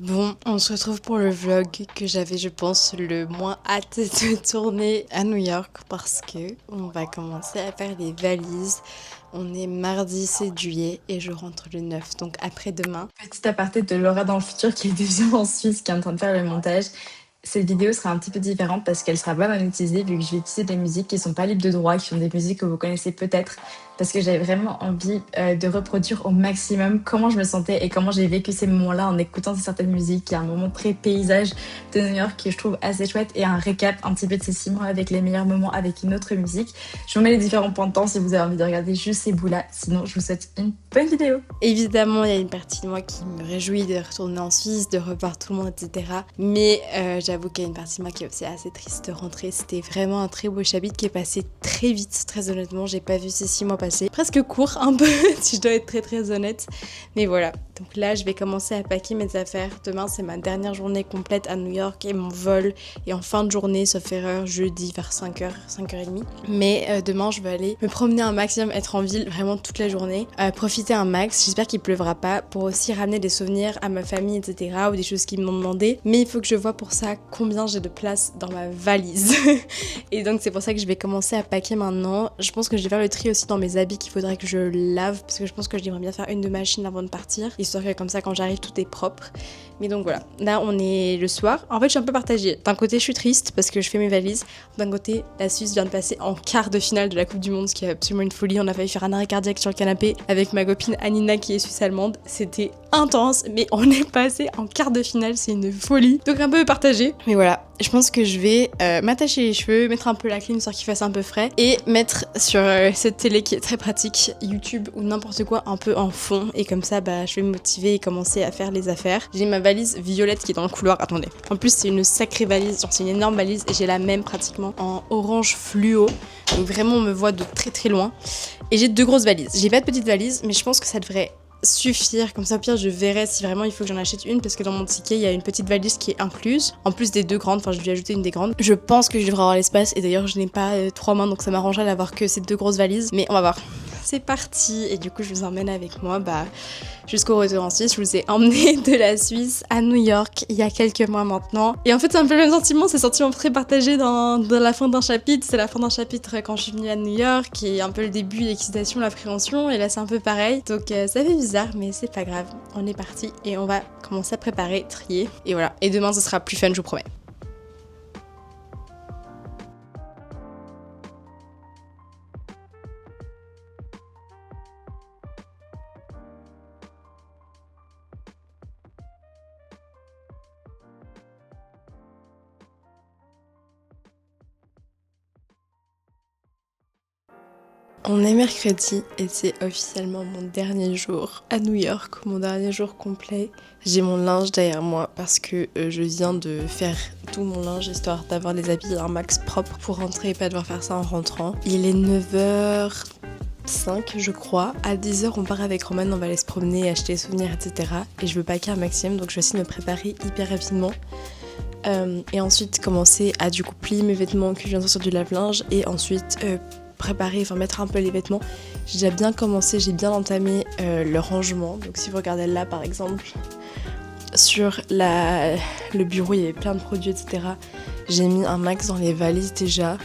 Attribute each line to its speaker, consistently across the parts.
Speaker 1: Bon, on se retrouve pour le vlog que j'avais, je pense, le moins hâte de tourner à New York parce que on va commencer à faire les valises. On est mardi 7 juillet et je rentre le 9, donc après-demain. Petit aparté de Laura dans le futur qui est déjà en Suisse, qui est en train de faire le montage. Cette vidéo sera un petit peu différente parce qu'elle sera pas monétisée vu que je vais utiliser des musiques qui sont pas libres de droit, qui sont des musiques que vous connaissez peut-être, parce que j'avais vraiment envie de reproduire au maximum comment je me sentais et comment j'ai vécu ces moments-là en écoutant certaines musiques. Il y a un moment très paysage de New York que je trouve assez chouette et un récap un petit peu de ces 6 mois avec les meilleurs moments avec une autre musique. Je vous mets les différents points de temps si vous avez envie de regarder juste ces bouts-là. Sinon, je vous souhaite une bonne vidéo. Évidemment, il y a une partie de moi qui me réjouit de retourner en Suisse, de revoir tout le monde, etc. Mais j'avoue qu'il y a une partie de moi qui est aussi assez triste de rentrer. C'était vraiment un très beau chapitre qui est passé très vite. Très honnêtement, j'ai pas vu ces 6 mois passer. Presque court un peu, si je dois être très honnête. Mais voilà. Donc là, je vais commencer à packer mes affaires. Demain, c'est ma dernière journée complète à New York et mon vol est en fin de journée, sauf erreur, jeudi vers 5h, 5h30. Mais demain, je vais aller me promener un maximum, être en ville vraiment toute la journée, profiter un max. J'espère qu'il pleuvra pas pour aussi ramener des souvenirs à ma famille, etc. ou des choses qu'ils m'ont demandé. Mais il faut que je vois pour ça combien j'ai de place dans ma valise. Et donc, c'est pour ça que je vais commencer à packer maintenant. Je pense que je vais faire le tri aussi dans mes habits qu'il faudrait que je lave parce que je pense que je devrais bien faire une de machines avant de partir. Histoire que comme ça quand j'arrive tout est propre. Mais donc voilà, là on est le soir. En fait je suis un peu partagée. D'un côté je suis triste parce que je fais mes valises. D'un côté la Suisse vient de passer en quart de finale de la Coupe du Monde, ce qui est absolument une folie. On a failli faire un arrêt cardiaque sur le canapé avec ma copine Anina qui est suisse-allemande. C'était intense mais on est passé en quart de finale, c'est une folie. Donc un peu partagée. Mais voilà, je pense que je vais m'attacher les cheveux, mettre un peu la clim histoire qu'il fasse un peu frais et mettre sur cette télé qui est très pratique, YouTube ou n'importe quoi un peu en fond. Et comme ça bah je vais me motiver et commencer à faire les affaires. J'ai ma valise violette qui est dans le couloir, attendez. En plus c'est une sacrée valise, genre c'est une énorme valise et j'ai la même pratiquement en orange fluo. Donc vraiment on me voit de très loin. Et j'ai 2 grosses valises. J'ai pas de petite valise mais je pense que ça devrait suffire, comme ça au pire je verrai si vraiment il faut que j'en achète une parce que dans mon ticket il y a une petite valise qui est incluse en plus des 2 grandes, enfin je vais ajouter une des grandes. Je pense que je devrais avoir l'espace et d'ailleurs je n'ai pas 3 mains donc ça m'arrangerait d'avoir que ces 2 grosses valises mais on va voir. C'est parti et du coup je vous emmène avec moi jusqu'au retour en Suisse. Je vous ai emmené de la Suisse à New York il y a quelques mois maintenant et en fait c'est un peu le même sentiment, c'est un sentiment très partagé dans la fin d'un chapitre. C'est la fin d'un chapitre quand je suis venue à New York et un peu le début, l'excitation, l'appréhension et là c'est un peu pareil donc ça fait bizarre mais c'est pas grave, on est parti et on va commencer à préparer, trier et voilà. Et demain ce sera plus fun, je vous promets. On est mercredi et c'est officiellement mon dernier jour à New York, mon dernier jour complet. J'ai mon linge derrière moi parce que je viens de faire tout mon linge histoire d'avoir les habits un max propre pour rentrer et pas devoir faire ça en rentrant. Il est 9h05 je crois. À 10h on part avec Roman, on va aller se promener, acheter des souvenirs etc. Et je veux packer un maximum donc je vais essayer de me préparer hyper rapidement. Et ensuite commencer à du coup plier mes vêtements que je viens de sortir du lave-linge et ensuite préparer, enfin mettre un peu les vêtements. J'ai déjà bien commencé, j'ai bien entamé le rangement. Donc si vous regardez là par exemple, sur le bureau il y avait plein de produits etc. J'ai mis un max dans les valises déjà.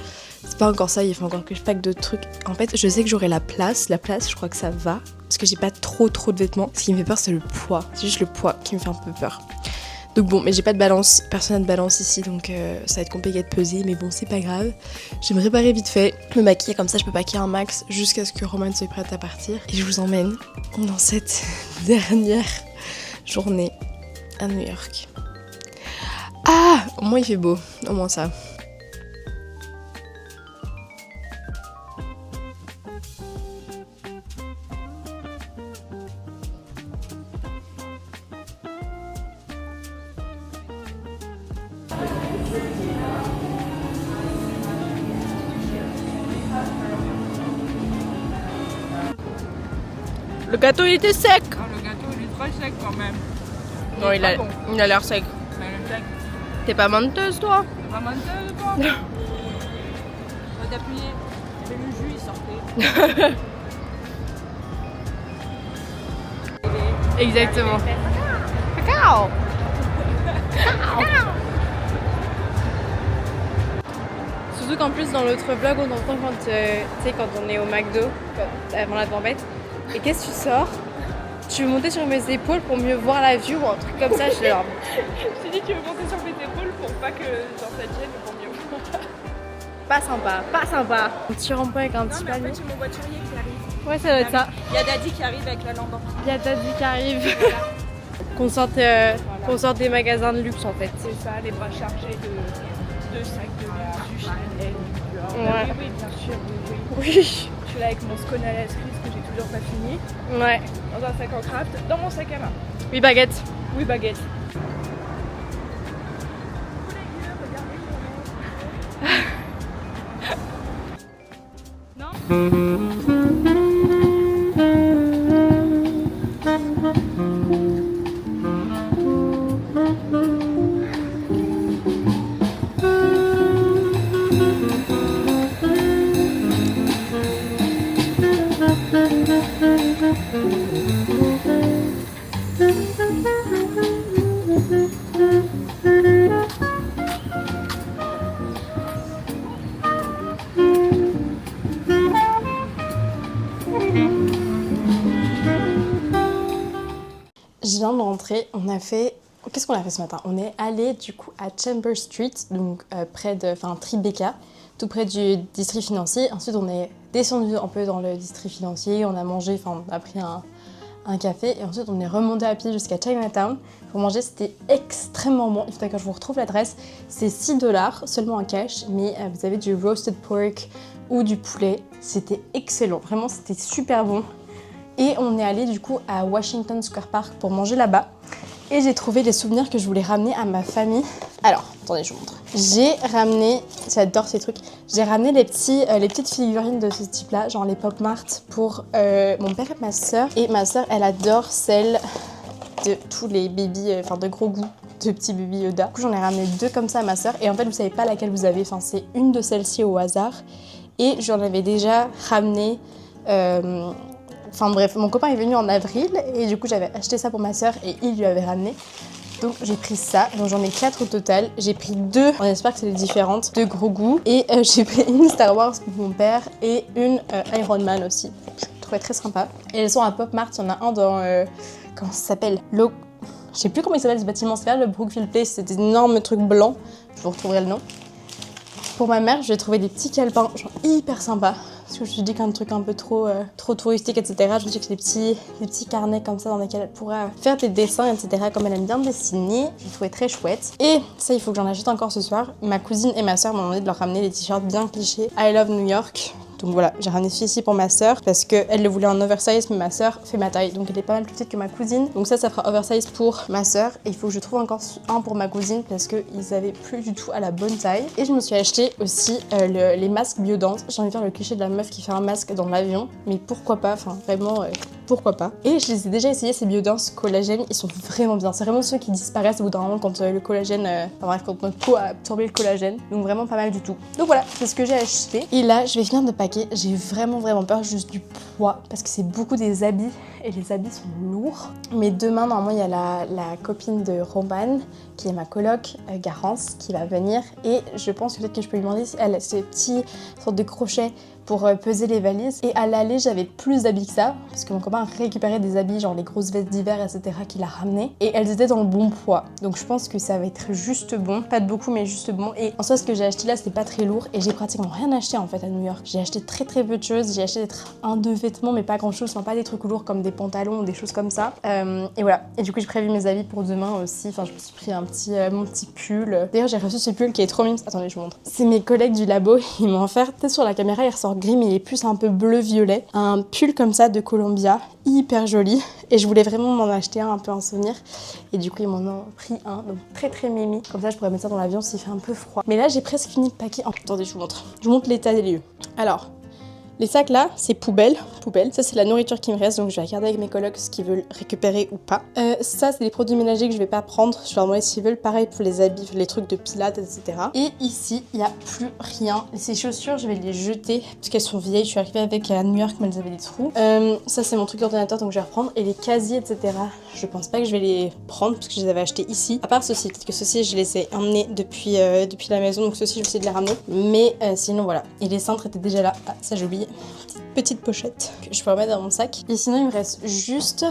Speaker 1: C'est pas encore ça, il faut encore que je pack d'autres trucs. En fait je sais que j'aurai la place je crois que ça va. Parce que j'ai pas trop de vêtements. Ce qui me fait peur c'est le poids, c'est juste le poids qui me fait un peu peur. Donc bon, mais j'ai pas de balance, personne n'a de balance ici, donc ça va être compliqué de peser, mais bon, c'est pas grave. Je vais me préparer vite fait, me maquiller, comme ça je peux packer un max jusqu'à ce que Roman soit prête à partir. Et je vous emmène dans cette dernière journée à New York. Ah, au moins il fait beau, au moins ça. Le gâteau il était sec.
Speaker 2: Ah, le gâteau il est très sec quand même.
Speaker 1: Non, il a l'air sec.
Speaker 2: Mais le sec,
Speaker 1: T'es pas menteuse toi?
Speaker 2: c'est pas menteuse quoi. Faut t'appuyer. Mais le jus il sortait.
Speaker 1: Exactement. Cacao. Surtout qu'en plus dans l'autre vlog on entend quand, tu sais, quand on est au McDo, avant la tempête. Et qu'est-ce que tu sors? Tu veux monter sur mes épaules pour mieux voir la vue ou un truc comme ça? Je suis là.
Speaker 2: Je t'ai dit tu veux monter sur mes épaules pour pas que genre ça te gêne ou pour mieux voir.
Speaker 1: Pas sympa, pas sympa. Un petit rond-point avec un
Speaker 2: Non
Speaker 1: petit
Speaker 2: mais en
Speaker 1: panier.
Speaker 2: fait j'ai mon voiturier qui arrive.
Speaker 1: Ouais, ça doit être ça.
Speaker 2: Il y a Daddy qui arrive avec la lampe en dessous.
Speaker 1: Il y a Daddy qui arrive. Qu'on sorte des magasins de luxe en fait.
Speaker 2: C'est ça, les bras chargés de sacs de luxe, du Chanel, du Dior.
Speaker 1: Ouais.
Speaker 2: Oui, bien sûr, oui.
Speaker 1: Oui.
Speaker 2: Je suis là avec mon scone à la cerise que j'ai toujours pas fini.
Speaker 1: Ouais.
Speaker 2: Dans un sac en craft, dans mon sac à main.
Speaker 1: Oui, baguette.
Speaker 2: Oui, baguette.
Speaker 1: Je viens de rentrer, on a fait... Qu'est-ce qu'on a fait ce matin? On est allé du coup à Chambers Street, donc près de... Enfin, Tribeca, tout près du district financier. Ensuite, on est descendu un peu dans le district financier, on a mangé, enfin, on a pris un café. Et ensuite, on est remonté à pied jusqu'à Chinatown. Pour manger, c'était extrêmement bon. Il faudrait que je vous retrouve l'adresse. C'est $6 seulement en cash, mais vous avez du roasted pork ou du poulet. C'était excellent, vraiment, c'était super bon. Et on est allé du coup à Washington Square Park pour manger là-bas. Et j'ai trouvé les souvenirs que je voulais ramener à ma famille. Alors, attendez, je vous montre. J'ai ramené, j'adore ces trucs, j'ai ramené les petites figurines de ce type-là, genre les Pop Mart pour mon père et ma soeur. Et ma soeur, elle adore celles de tous les bébés, enfin de gros goût, de petits bébés Yoda. Du coup, j'en ai ramené 2 comme ça à ma soeur. Et en fait, vous savez pas laquelle vous avez, enfin c'est une de celles-ci au hasard. Et j'en avais déjà ramené... Enfin bref, mon copain est venu en avril et du coup j'avais acheté ça pour ma soeur et il lui avait ramené. Donc j'ai pris ça, donc j'en ai 4 au total. J'ai pris 2, on espère que c'est les différentes, de gros goût. Et j'ai pris une Star Wars pour mon père et une Iron Man aussi. Je trouvais très sympa. Et elles sont à Pop Mart, il y en a un dans... comment ça s'appelle? Je sais plus comment il s'appelle ce bâtiment, c'est vers le Brookfield Place, c'est des énormes trucs blancs. Je vous retrouverai le nom. Pour ma mère, je vais trouver des petits calepins, genre hyper sympas. Parce que je me suis dit qu'un truc un peu trop touristique, etc. Je me suis dit que des petits carnets comme ça dans lesquels elle pourrait faire des dessins, etc. Comme elle aime bien dessiner. Je les trouvais très chouettes. Et ça, il faut que j'en achète encore ce soir. Ma cousine et ma soeur m'ont demandé de leur ramener des t-shirts bien clichés. I love New York. Donc voilà, j'ai ramené celui-ci pour ma soeur parce qu'elle le voulait en oversize, mais ma soeur fait ma taille. Donc elle est pas mal plus petite que ma cousine. Donc ça fera oversize pour ma soeur. Et il faut que je trouve encore un pour ma cousine parce qu'ils avaient plus du tout à la bonne taille. Et je me suis acheté aussi les masques Biodance. J'ai envie de faire le cliché de la meuf qui fait un masque dans l'avion. Mais pourquoi pas, enfin vraiment... pourquoi pas. Et je les ai déjà essayés, ces Biodance collagène, ils sont vraiment bien. C'est vraiment ceux qui disparaissent au bout d'un moment quand le collagène, enfin bref, quand notre peau a absorbé le collagène. Donc vraiment pas mal du tout. Donc voilà, c'est ce que j'ai acheté. Et là, je vais finir de packer. J'ai vraiment peur juste du poids parce que c'est beaucoup des habits et les habits sont lourds. Mais demain, normalement, il y a la copine de Roman qui est ma coloc, Garance, qui va venir. Et je pense que peut-être que je peux lui demander si elle a ces petits sortes de crochets pour peser les valises. Et à l'aller, j'avais plus d'habits que ça, parce que mon copain a récupéré des habits, genre les grosses vestes d'hiver, etc., qu'il a ramenées. Et elles étaient dans le bon poids. Donc je pense que ça va être juste bon. Pas de beaucoup, mais juste bon. Et en soi, ce que j'ai acheté là, c'était pas très lourd. Et j'ai pratiquement rien acheté en fait à New York. J'ai acheté très peu de choses. J'ai acheté peut-être 1-2 vêtements, mais pas grand chose. Enfin, pas des trucs lourds comme des pantalons ou des choses comme ça. Et voilà. Et du coup, j'ai prévu mes habits pour demain aussi. Enfin, je me suis pris mon petit pull. D'ailleurs, j'ai reçu ce pull qui est trop mignon. Attendez, je vous montre. C'est mes collègues du labo. Ils m'ont offert, peut-être sur la caméra, il ressort gris, mais il est plus un peu bleu-violet. Un pull comme ça de Columbia, hyper joli. Et je voulais vraiment m'en acheter un peu en souvenir. Et du coup, ils m'en ont pris un, donc très mimi. Comme ça, je pourrais mettre ça dans l'avion s'il fait un peu froid. Mais là, j'ai presque fini de packer. Oh, attendez, je vous montre. Je vous montre l'état des lieux. Alors,
Speaker 3: Les sacs là, c'est poubelle. Ça c'est la nourriture qui me reste, donc je vais regarder avec mes colocs ce qu'ils veulent récupérer ou pas. Ça c'est des produits ménagers que je vais pas prendre, je vais leur demander s'ils veulent. Pareil pour les habits, les trucs de pilates, etc. Et ici, il y a plus rien. Ces chaussures, je vais les jeter parce qu'elles sont vieilles. Je suis arrivée avec à New York, mais elles avaient des trous. Ça c'est mon truc d'ordinateur, donc je vais reprendre. Et les casiers, etc. Je pense pas que je vais les prendre parce que je les avais achetés ici. À part ceci, peut-être que ceci je les ai emmenés depuis la maison, donc ceci je vais essayer de les ramener. Mais sinon voilà. Et les cintres étaient déjà là. Ah, ça j'ai oublié. Petite pochette que je peux remettre dans mon sac. Et sinon il me reste juste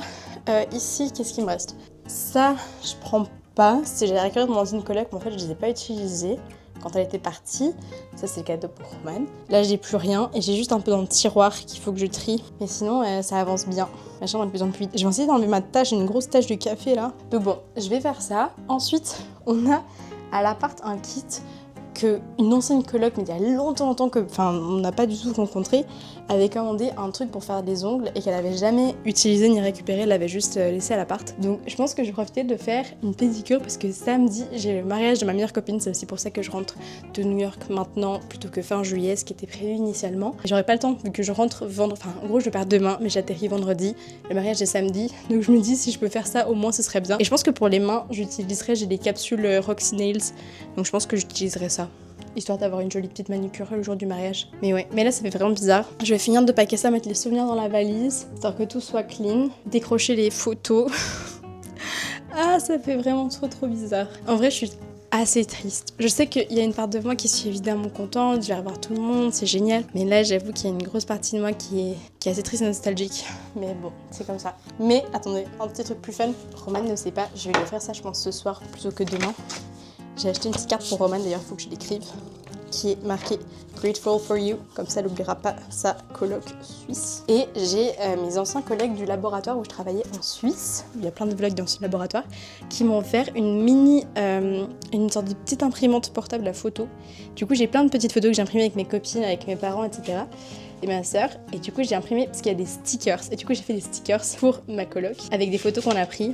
Speaker 3: ici, qu'est-ce qu'il me reste? Ça, je prends pas. J'ai récupéré dans une coloc, mais en fait je les ai pas utilisés quand elle était partie. Ça c'est le cadeau pour Roman. Là j'ai plus rien et j'ai juste un peu dans le tiroir qu'il faut que je trie. Mais sinon ça avance bien. Ma chambre est de plus en plus vite. Je vais essayer d'enlever ma tache, une grosse tache de café là. Donc bon, je vais faire ça. Ensuite, on a à l'appart un kit que une ancienne coloc, mais il y a longtemps on n'a pas du tout rencontré, avait commandé un truc pour faire des ongles et qu'elle avait jamais utilisé ni récupéré, elle l'avait juste laissé à l'appart. Donc je pense que je vais profiter de faire une pédicure parce que samedi j'ai le mariage de ma meilleure copine, c'est aussi pour ça que je rentre de New York maintenant plutôt que fin juillet, ce qui était prévu initialement. J'aurais pas le temps vu que je rentre vendredi, enfin en gros je pars demain mais j'atterris vendredi, le mariage est samedi, donc je me dis si je peux faire ça au moins ce serait bien. Et je pense que pour les mains j'ai des capsules Roxy Nails, donc je pense que j'utiliserai ça, histoire d'avoir une jolie petite manucure le jour du mariage. Mais ouais, mais là ça fait vraiment bizarre. Je vais finir de packer ça, mettre les souvenirs dans la valise, histoire que tout soit clean, décrocher les photos. Ah, ça fait vraiment trop bizarre. En vrai, je suis assez triste. Je sais qu'il y a une part de moi qui suis évidemment contente, je vais revoir tout le monde, c'est génial. Mais là, j'avoue qu'il y a une grosse partie de moi qui est assez triste et nostalgique. Mais bon, c'est comme ça. Mais attendez, un petit truc plus fun. Roman ne sait pas, je vais lui offrir ça, je pense, ce soir plutôt que demain. J'ai acheté une petite carte pour Roman, d'ailleurs il faut que je l'écrive, qui est marquée Grateful for you, comme ça elle n'oubliera pas sa coloc suisse. Et j'ai mes anciens collègues du laboratoire où je travaillais en Suisse, il y a plein de vlogs dans ce laboratoire, qui m'ont offert une sorte de petite imprimante portable à photo. Du coup j'ai plein de petites photos que j'ai imprimées avec mes copines, avec mes parents, etc. Et ma sœur, et du coup j'ai imprimé parce qu'il y a des stickers, et du coup j'ai fait des stickers pour ma coloc avec des photos qu'on a pris.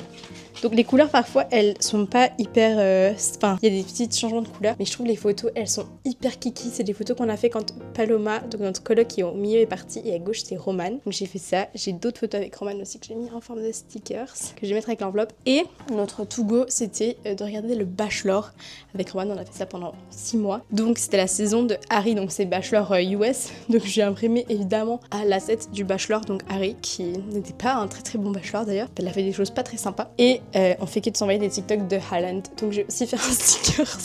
Speaker 3: Donc les couleurs parfois elles sont pas hyper, enfin il y a des petits changements de couleurs, mais je trouve les photos elles sont hyper kiki. C'est des photos qu'on a fait quand Paloma, donc notre coloc qui est au milieu est partie, et à gauche c'est Roman. Donc j'ai fait ça, j'ai d'autres photos avec Roman aussi que j'ai mis en forme de stickers, que je vais mettre avec l'enveloppe. Et notre to go c'était de regarder le Bachelor avec Roman, on a fait ça pendant 6 mois. Donc c'était la saison de Harry, donc c'est Bachelor US, donc j'ai imprimé évidemment à l'asset du Bachelor, donc Harry, qui n'était pas un très bon Bachelor d'ailleurs, elle a fait des choses pas très sympas. Et on fait que de s'envoyer des TikTok de Haaland, donc j'ai aussi fait un stickers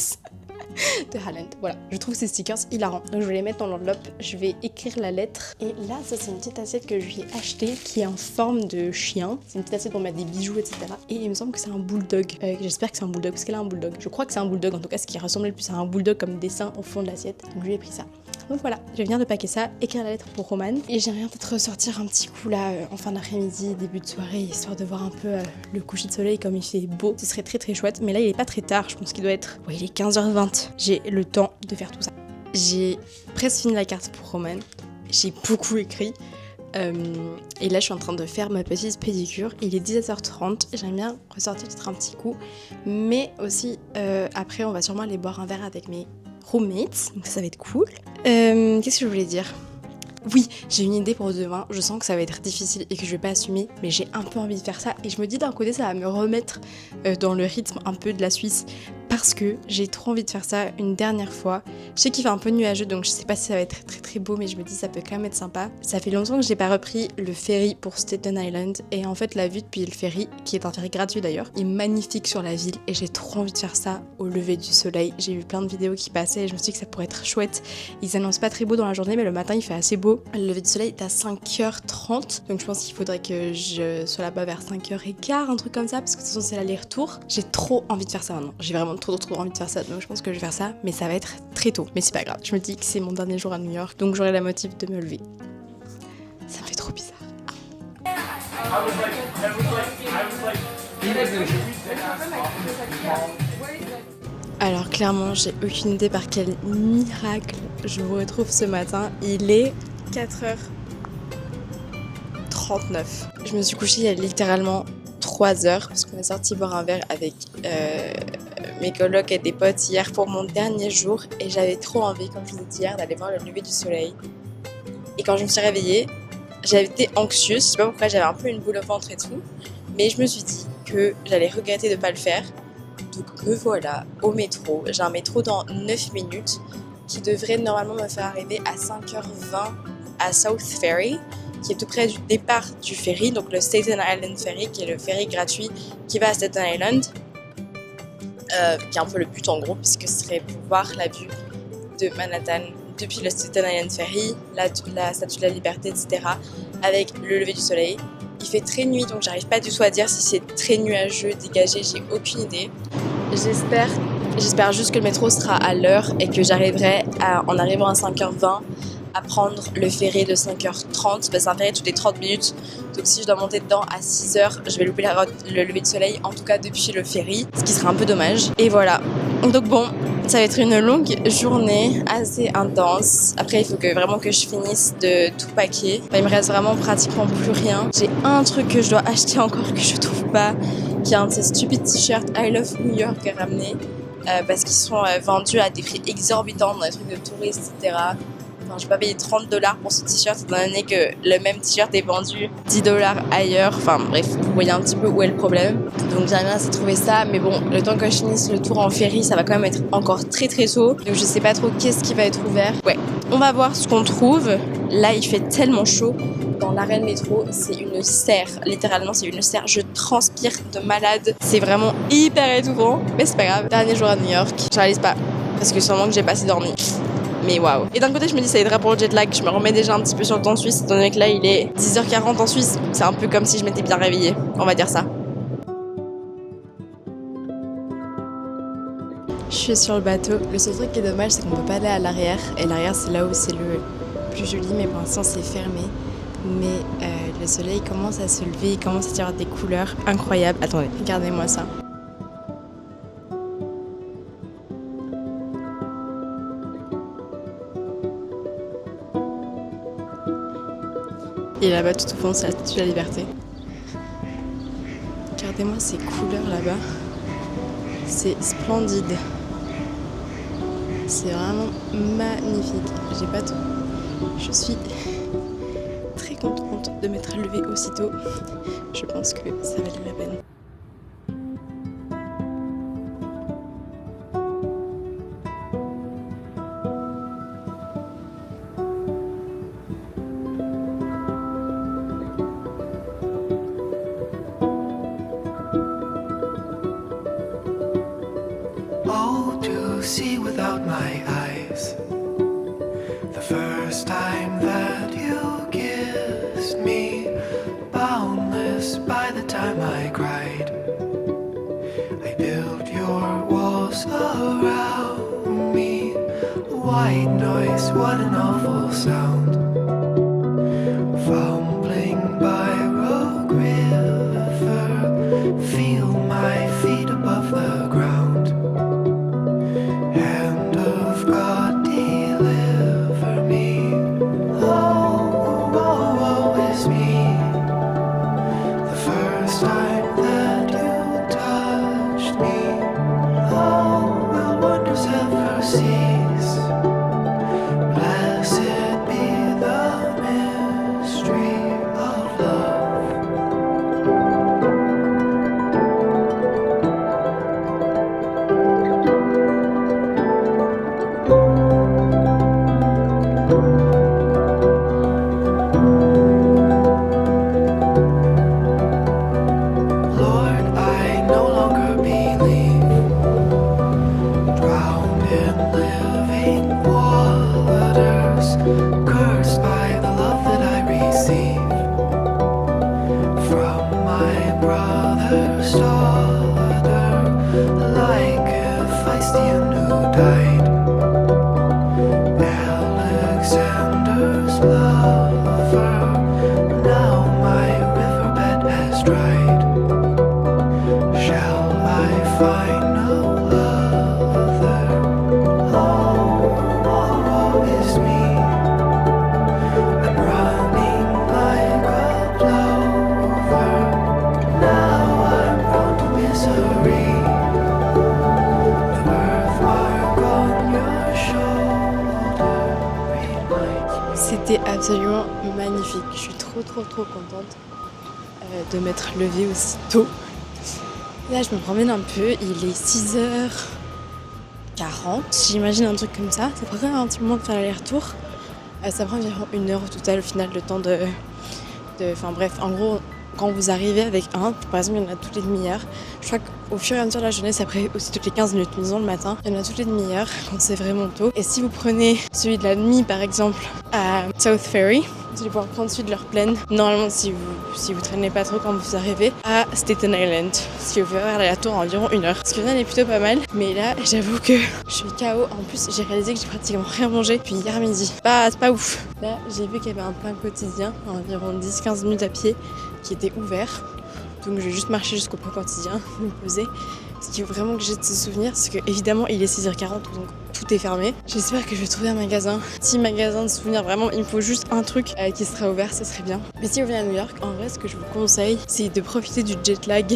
Speaker 3: de Haaland. Voilà, je trouve ces stickers hilarants, donc je vais les mettre dans l'enveloppe, je vais écrire la lettre. Et là, ça c'est une petite assiette que je lui ai achetée qui est en forme de chien. C'est une petite assiette pour mettre des bijoux, etc. Et il me semble que c'est un bulldog. J'espère que c'est un bulldog parce qu'elle a un bulldog. Je crois que c'est un bulldog, en tout cas ce qui ressemblait le plus à un bulldog comme dessin au fond de l'assiette. Donc je lui ai pris ça. Donc voilà, je viens de packer ça, écrire la lettre pour Roman. Et j'aimerais peut-être ressortir un petit coup là en fin d'après-midi, début de soirée, histoire de voir un peu le coucher de soleil comme il fait beau. Ce serait très chouette, mais là il est pas très tard, je pense qu'il doit être... Ouais, il est 15h20. J'ai le temps de faire tout ça. J'ai presque fini la carte pour Roman. J'ai beaucoup écrit. Et là je suis en train de faire ma petite pédicure. Il est 17h30, j'aime bien ressortir peut-être un petit coup. Mais aussi après on va sûrement aller boire un verre avec mes roommates, donc ça va être cool. Qu'est-ce que je voulais dire ? Oui, j'ai une idée pour demain, je sens que ça va être difficile et que je vais pas assumer, mais j'ai un peu envie de faire ça. Et je me dis d'un côté ça va me remettre dans le rythme un peu de la Suisse, parce que j'ai trop envie de faire ça une dernière fois. Je sais qu'il fait un peu nuageux, donc je sais pas si ça va être très beau, mais je me dis ça peut quand même être sympa. Ça fait longtemps que j'ai pas repris le ferry pour Staten Island, et en fait la vue depuis le ferry, qui est un ferry gratuit d'ailleurs, est magnifique sur la ville, et j'ai trop envie de faire ça au lever du soleil. J'ai vu plein de vidéos qui passaient et je me suis dit que ça pourrait être chouette. Ils annoncent pas très beau dans la journée, mais le matin il fait assez beau. Le lever du soleil est à 5h30, donc je pense qu'il faudrait que je sois là-bas vers 5h15, un truc comme ça, parce que de toute façon c'est l'aller-retour. J'ai trop envie de faire ça maintenant, j'ai vraiment trop envie de faire ça, donc je pense que je vais faire ça, mais ça va être très tôt. Mais c'est pas grave, je me dis que c'est mon dernier jour à New York, donc j'aurai la motive de me lever. Ça me fait trop bizarre. Alors clairement, j'ai aucune idée par quel miracle je vous retrouve ce matin. Il est 4h39. Je me suis couchée il y a littéralement 3 heures parce qu'on est sorti boire un verre avec mes colocs et des potes hier pour mon dernier jour, et j'avais trop envie, comme je vous ai dit hier, d'aller voir le lever du soleil.
Speaker 1: Et quand je me suis réveillée, j'avais été anxieuse, je sais pas pourquoi, j'avais un peu une boule au ventre et tout. Mais je me suis dit que j'allais regretter de ne pas le faire. Donc me voilà au métro. J'ai un métro dans 9 minutes qui devrait normalement me faire arriver à 5h20 à South Ferry, qui est tout près du départ du ferry, donc le Staten Island Ferry, qui est le ferry gratuit qui va à Staten Island, qui est un peu le but en gros, puisque ce serait pour voir la vue de Manhattan depuis le Staten Island Ferry, la Statue de la Liberté, etc., avec le lever du soleil. Il fait très nuit, donc j'arrive pas du tout à dire si c'est très nuageux, dégagé, j'ai aucune idée. J'espère juste que le métro sera à l'heure et que j'arriverai en arrivant à 5h20 à prendre le ferry de 5h30, parce que c'est un ferry toutes les 30 minutes, donc si je dois monter dedans à 6h, je vais louper le lever du soleil, en tout cas depuis le ferry, ce qui serait un peu dommage. Et voilà, donc bon, ça va être une longue journée, assez intense. Après, il faut vraiment que je finisse de tout packer. Enfin, il me reste vraiment pratiquement plus rien. J'ai un truc que je dois acheter encore que je trouve pas, qui est un de ces stupides t-shirts I Love New York à ramener, parce qu'ils sont vendus à des prix exorbitants dans les trucs de touristes, etc. Enfin, je vais pas payer $30 pour ce t-shirt, étant donné que le même t-shirt est vendu $10 ailleurs. Enfin bref, vous voyez un petit peu où est le problème. Donc j'aimerais bien essayer de trouver ça, mais bon, le temps que je finisse le tour en ferry, ça va quand même être encore très très tôt. Donc je sais pas trop qu'est-ce qui va être ouvert. Ouais, on va voir ce qu'on trouve. Là, il fait tellement chaud. Dans l'arrêt de métro, c'est une serre. Littéralement, c'est une serre. Je transpire de malade. C'est vraiment hyper étouffant. Mais c'est pas grave. Dernier jour à New York. Je réalise pas. Parce que sûrement que j'ai pas assez dormi. Mais waouh. Et d'un côté, je me dis ça aidera pour le jet lag. Je me remets déjà un petit peu sur le temps suisse, étant donné que là, il est 10h40 en Suisse. C'est un peu comme si je m'étais bien réveillée. On va dire ça. Je suis sur le bateau. Le seul truc qui est dommage, c'est qu'on peut pas aller à l'arrière. Et l'arrière, c'est là où c'est le plus joli, mais pour l'instant, c'est fermé. Mais le soleil commence à se lever, il commence à y avoir des couleurs incroyables. Attendez, regardez-moi ça. Et là-bas, tout au fond, c'est la Statue de la Liberté. Regardez-moi ces couleurs là-bas. C'est splendide. C'est vraiment magnifique. J'ai pas tout. Je suis très contente de m'être levée aussitôt. Je pense que ça valait la peine.
Speaker 4: Oh, to see without my eyes, the first time that you kissed me, boundless by the time I cried. I built your walls around me, white noise, what an awful sound. Fumbling by Rogue River, feel my feet above the ground. Hand of God, deliver me. Oh, woe, woe is me. The first time that you touched me. Oh, will wonders ever cease? Blessed be the mystery of love. Lord, I no longer believe, drowned in living waters, cursed by the love that I receive from my brother's daughter, like Hephaestion who died, Alexander's lover. Now my riverbed has dried. Shall I find no other? Oh, woe is me. I'm running like a plover. Now I'm prone to misery. The birthmark on
Speaker 1: absolument magnifique. Je suis trop contente de m'être levée aussi tôt. Là, je me promène un peu, il est 6h40, j'imagine un truc comme ça. Ça prend quand même un petit moment de faire l'aller-retour. Ça prend environ 1 heure au total, au final, le temps de... Enfin bref, en gros, quand vous arrivez avec un, par exemple, il y en a toutes les demi-heures. Je crois qu'au fur et à mesure de la journée, après aussi toutes les 15 minutes, mais disons le matin, il y en a toutes les demi-heures quand c'est vraiment tôt. Et si vous prenez celui de la nuit, par exemple, à South Ferry, vous allez pouvoir prendre celui de l'heure pleine. Normalement, si vous traînez pas trop quand vous arrivez à Staten Island, ce qui vous fait faire l'aller-retour en environ 1 heure. Ce qui est plutôt pas mal, mais là, j'avoue que je suis KO. En plus, j'ai réalisé que j'ai pratiquement rien mangé depuis hier midi. C'est pas ouf. Là, j'ai vu qu'il y avait un pain quotidien, à environ 10-15 minutes à pied, qui était ouvert. Donc je vais juste marcher jusqu'au pain quotidien, me poser. Ce qui est vraiment que j'ai de ce souvenir, c'est que évidemment il est 6h40, donc tout est fermé. J'espère que je vais trouver un magasin. Si magasin de souvenirs, vraiment il me faut juste un truc qui sera ouvert, ça serait bien. Mais si vous venez à New York, en vrai ce que je vous conseille, c'est de profiter du jet lag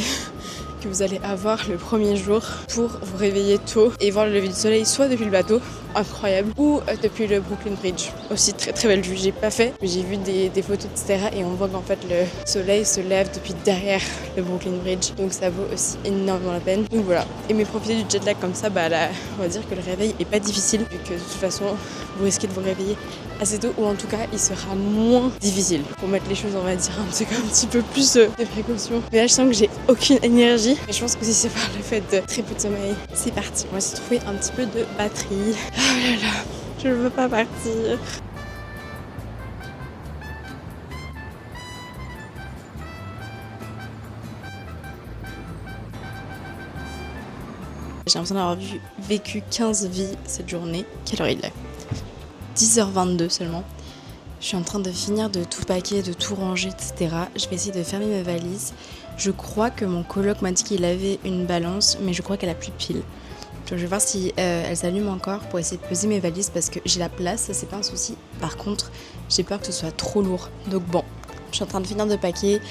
Speaker 1: que vous allez avoir le premier jour pour vous réveiller tôt et voir le lever du soleil soit depuis le bateau, incroyable, ou depuis le Brooklyn Bridge, aussi très belle vue. J'ai pas fait, mais j'ai vu des photos etc. et on voit qu'en fait le soleil se lève depuis derrière le Brooklyn Bridge, donc ça vaut aussi énormément la peine. Donc voilà, et profiter du jet lag comme ça, là, on va dire que le réveil est pas difficile, vu que de toute façon vous risquez de vous réveiller assez tôt, ou en tout cas il sera moins difficile. Pour mettre les choses, on va dire un petit peu plus de précautions. Mais là je sens que j'ai aucune énergie, et je pense que si c'est par le fait de très peu de sommeil. C'est parti, on va essayer de trouver un petit peu de batterie. Oh là là, je veux pas partir. J'ai l'impression d'avoir vécu 15 vies cette journée. Quelle heure il est ? 10h22 seulement. Je suis en train de finir de tout packer, de tout ranger, etc. Je vais essayer de fermer mes valises. Je crois que mon coloc m'a dit qu'il avait une balance, mais je crois qu'elle a plus de piles. Donc je vais voir si elle s'allume encore pour essayer de peser mes valises, parce que j'ai la place, ça c'est pas un souci. Par contre, j'ai peur que ce soit trop lourd. Donc bon, je suis en train de finir de packer,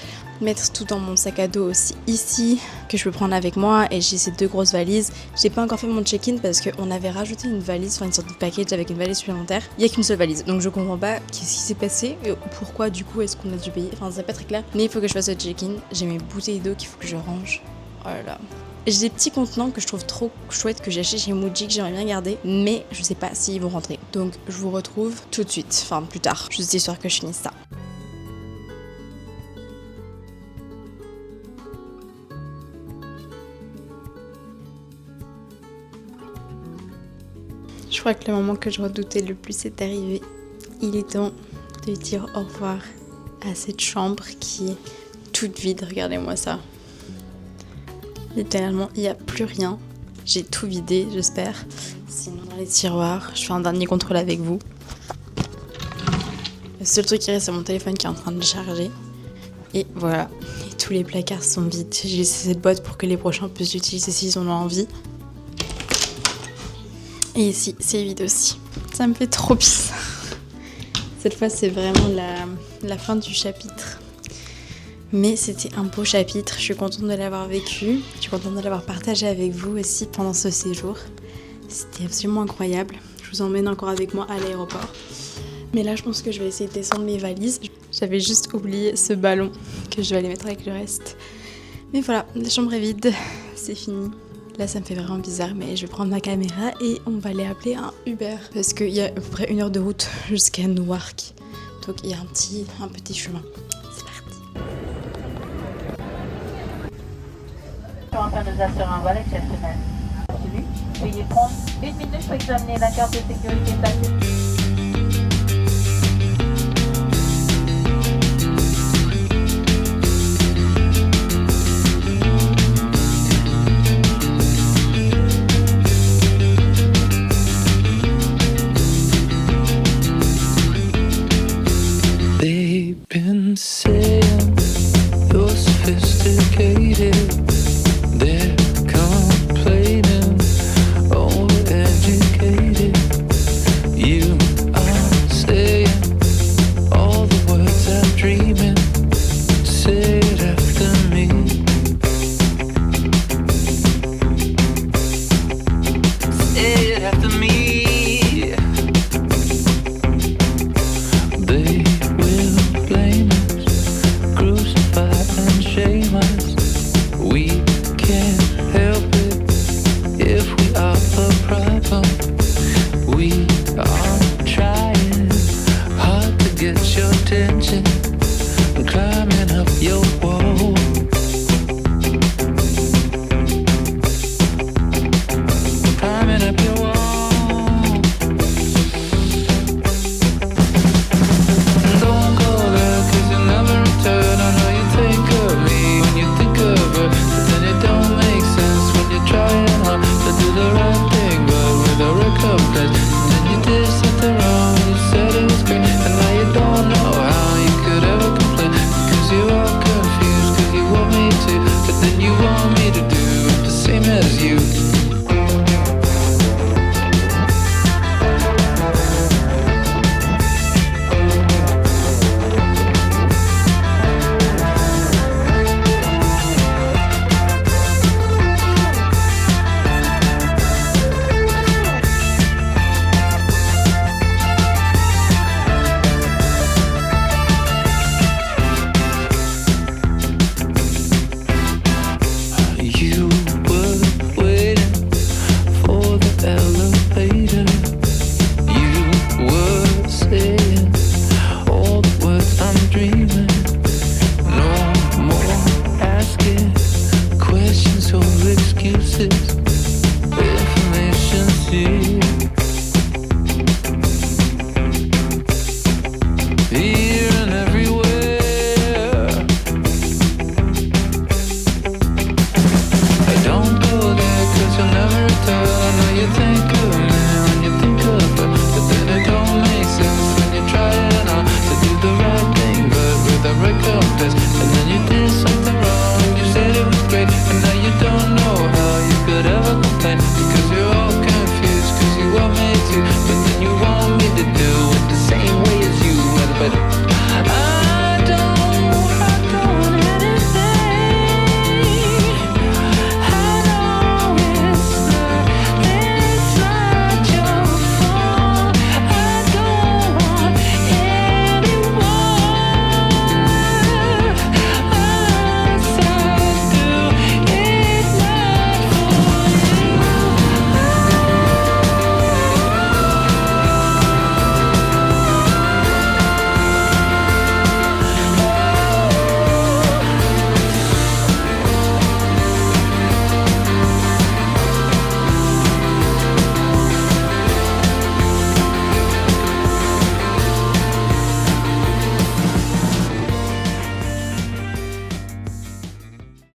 Speaker 1: mettre tout dans mon sac à dos aussi ici, que je peux prendre avec moi, et j'ai ces 2 grosses valises. J'ai pas encore fait mon check-in parce qu'on avait rajouté une valise, enfin une sorte de package avec une valise supplémentaire. Il y a qu'une seule valise, donc je comprends pas qu'est-ce qui s'est passé, et pourquoi du coup est-ce qu'on a dû payer, enfin c'est pas très clair. Mais il faut que je fasse le check-in, j'ai mes bouteilles d'eau qu'il faut que je range. Oh là là. J'ai des petits contenants que je trouve trop chouettes que j'ai acheté chez Muji, que j'aimerais bien garder, mais je sais pas s'ils vont rentrer. Donc je vous retrouve tout de suite, enfin plus tard, juste histoire que je finisse ça. Je crois que le moment que je redoutais le plus est arrivé. Il est temps de dire au revoir à cette chambre qui est toute vide. Regardez-moi ça. Littéralement, il n'y a plus rien. J'ai tout vidé, j'espère. Sinon, dans les tiroirs, je fais un dernier contrôle avec vous. Le seul truc qui reste, c'est mon téléphone qui est en train de charger. Et voilà. Et tous les placards sont vides. J'ai laissé cette boîte pour que les prochains puissent l'utiliser s'ils en ont envie. Et ici, c'est vide aussi. Ça me fait trop bizarre. Cette fois, c'est vraiment la fin du chapitre. Mais c'était un beau chapitre. Je suis contente de l'avoir vécu. Je suis contente de l'avoir partagé avec vous aussi pendant ce séjour. C'était absolument incroyable. Je vous emmène encore avec moi à l'aéroport. Mais là, je pense que je vais essayer de descendre mes valises. J'avais juste oublié ce ballon que je vais aller mettre avec le reste. Mais voilà, la chambre est vide. C'est fini. Là, ça me fait vraiment bizarre, mais je vais prendre ma caméra et on va aller appeler un Uber. Parce qu'il y a à peu près 1 heure de route jusqu'à Newark. Donc, il y a un petit chemin. C'est parti.
Speaker 5: Afin de nous assurer un vol exceptionnel. Veuillez prendre 1 minute pour examiner la carte de sécurité placée.
Speaker 4: They've been saying you're sophisticated. They're complaining, overeducated. You see